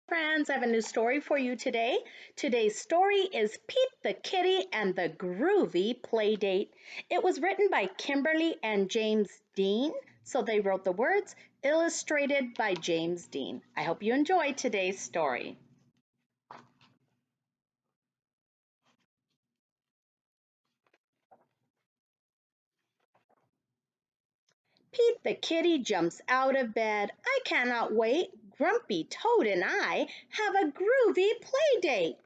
Friends, I have a new story for you today. Today's story is Pete the Kitty and the Groovy Playdate. It was written by Kimberly and James Dean, so they wrote the words, illustrated by James Dean. I hope you enjoy today's story. Pete the Kitty jumps out of bed. I cannot wait. Grumpy Toad and I have a groovy playdate.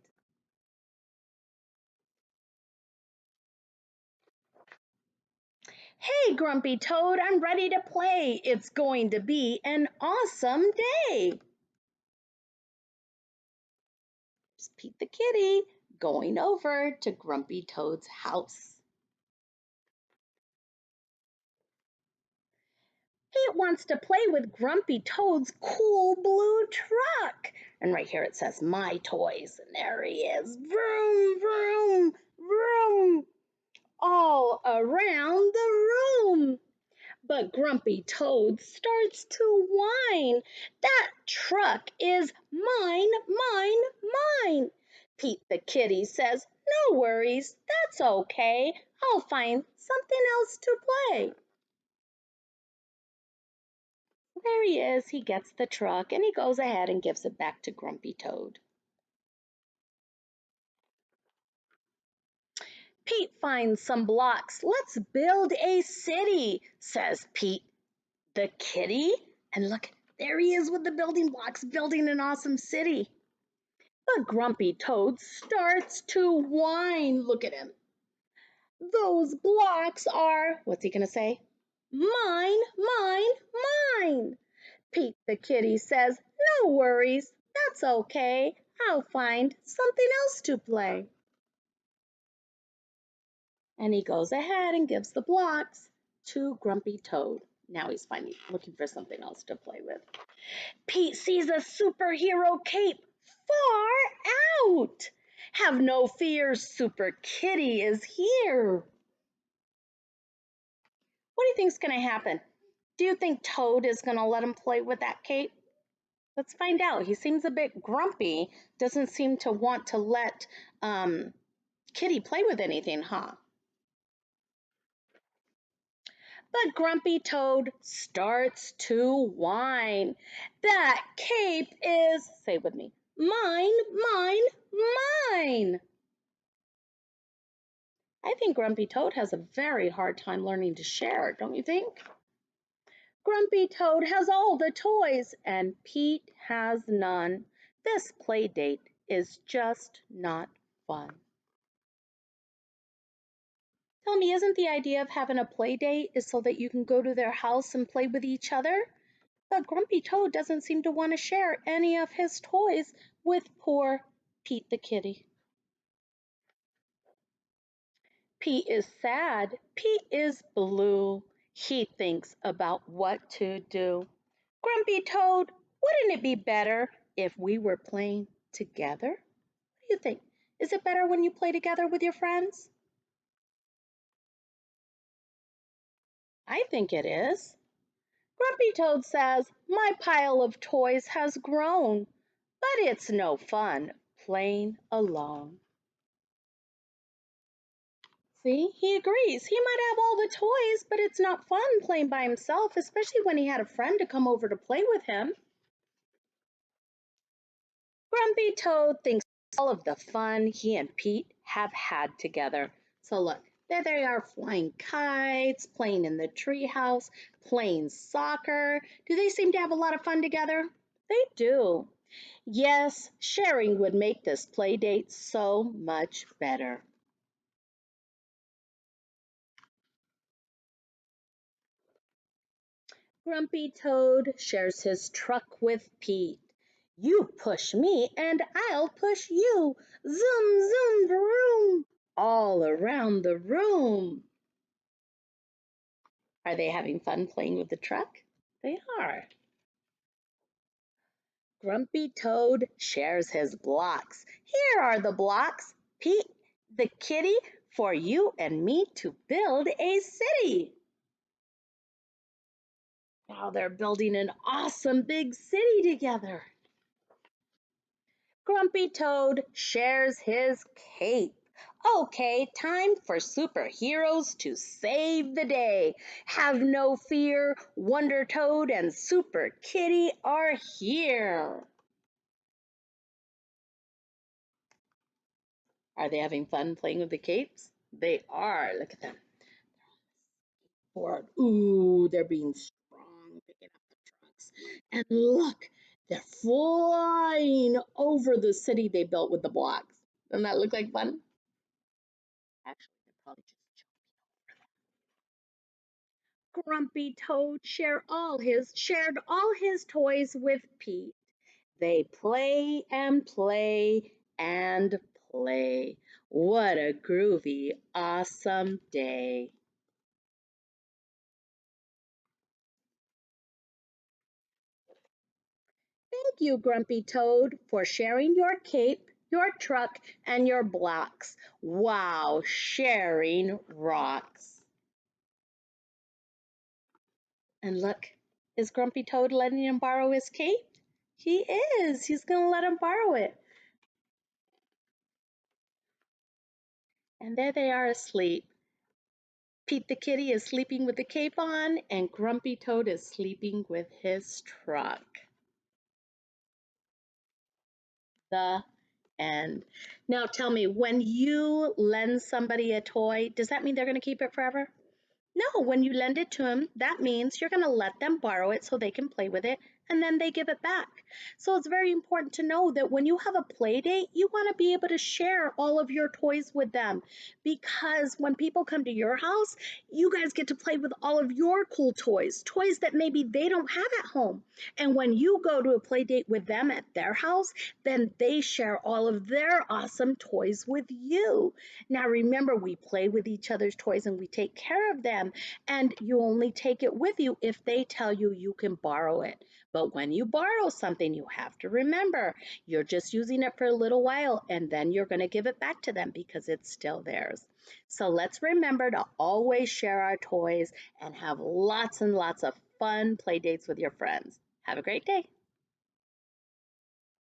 Hey, Grumpy Toad, I'm ready to play. It's going to be an awesome day. It's Pete the Kitty going over to Grumpy Toad's house. Pete wants to play with Grumpy Toad's cool blue truck. And right here it says, My Toys. And there he is. Vroom, vroom, vroom. All around the room. But Grumpy Toad starts to whine. That truck is mine, mine, mine. Pete the Kitty says, No worries, that's okay. I'll find something else to play. There he is. He gets the truck and he goes ahead and gives it back to Grumpy Toad. Pete finds some blocks. Let's build a city, says Pete the Kitty. And look, there he is with the building blocks, building an awesome city. But Grumpy Toad starts to whine. Look at him. Those blocks are, what's he going to say? Mine, mine, mine. Pete the Kitty says, No worries, that's okay. I'll find something else to play. And he goes ahead and gives the blocks to Grumpy Toad. Now he's looking for something else to play with. Pete sees a superhero cape far out. Have no fear, Super Kitty is here. What do you think's going to happen? Do you think Toad is going to let him play with that cape? Let's find out. He seems a bit grumpy, doesn't seem to want to let Kitty play with anything, huh? But Grumpy Toad starts to whine. That cape is, say it with me, mine, mine, mine. I think Grumpy Toad has a very hard time learning to share, don't you think? Grumpy Toad has all the toys and Pete has none. This play date is just not fun. Tell me, isn't the idea of having a play date is so that you can go to their house and play with each other? But Grumpy Toad doesn't seem to want to share any of his toys with poor Pete the Kitty. Pete is sad. Pete is blue. He thinks about what to do. Grumpy Toad, wouldn't it be better if we were playing together? What do you think? Is it better when you play together with your friends? I think it is. Grumpy Toad says, My pile of toys has grown, but it's no fun playing alone. See, he agrees. He might have all the toys, but it's not fun playing by himself, especially when he had a friend to come over to play with him. Grumpy Toad thinks all of the fun he and Pete have had together. So look, there they are flying kites, playing in the treehouse, playing soccer. Do they seem to have a lot of fun together? They do. Yes, sharing would make this play date so much better. Grumpy Toad shares his truck with Pete. You push me and I'll push you. Zoom, zoom, vroom. All around the room. Are they having fun playing with the truck? They are. Grumpy Toad shares his blocks. Here are the blocks, Pete the Kitty, for you and me to build a city. Now they're building an awesome big city together. Grumpy Toad shares his cape. Okay, time for superheroes to save the day. Have no fear, Wonder Toad and Super Kitty are here. Are they having fun playing with the capes? They are. Look at them. Board. Ooh, they're being strong, picking up the trucks. And look, they're flying over the city they built with the blocks. Doesn't that look like fun? Actually, they're probably just Grumpy Toad shared all his toys with Pete. They play and play and play. What a groovy, awesome day. Thank you, Grumpy Toad, for sharing your cape, your truck, and your blocks. Wow, sharing rocks. And look, is Grumpy Toad letting him borrow his cape? He is. He's going to let him borrow it. And there they are asleep. Pete the kitty is sleeping with the cape on, and Grumpy Toad is sleeping with his truck. The end. Now tell me, when you lend somebody a toy, does that mean they're going to keep it forever? No, when you lend it to them, that means you're going to let them borrow it so they can play with it and then they give it back. So it's very important to know that when you have a play date, you want to be able to share all of your toys with them, because when people come to your house, you guys get to play with all of your cool toys, toys that maybe they don't have at home. And when you go to a play date with them at their house, then they share all of their awesome toys with you. Now remember, we play with each other's toys and we take care of them, and you only take it with you if they tell you you can borrow it. But when you borrow something, you have to remember you're just using it for a little while and then you're going to give it back to them because it's still theirs. So let's remember to always share our toys and have lots and lots of fun play dates with your friends. Have a great day.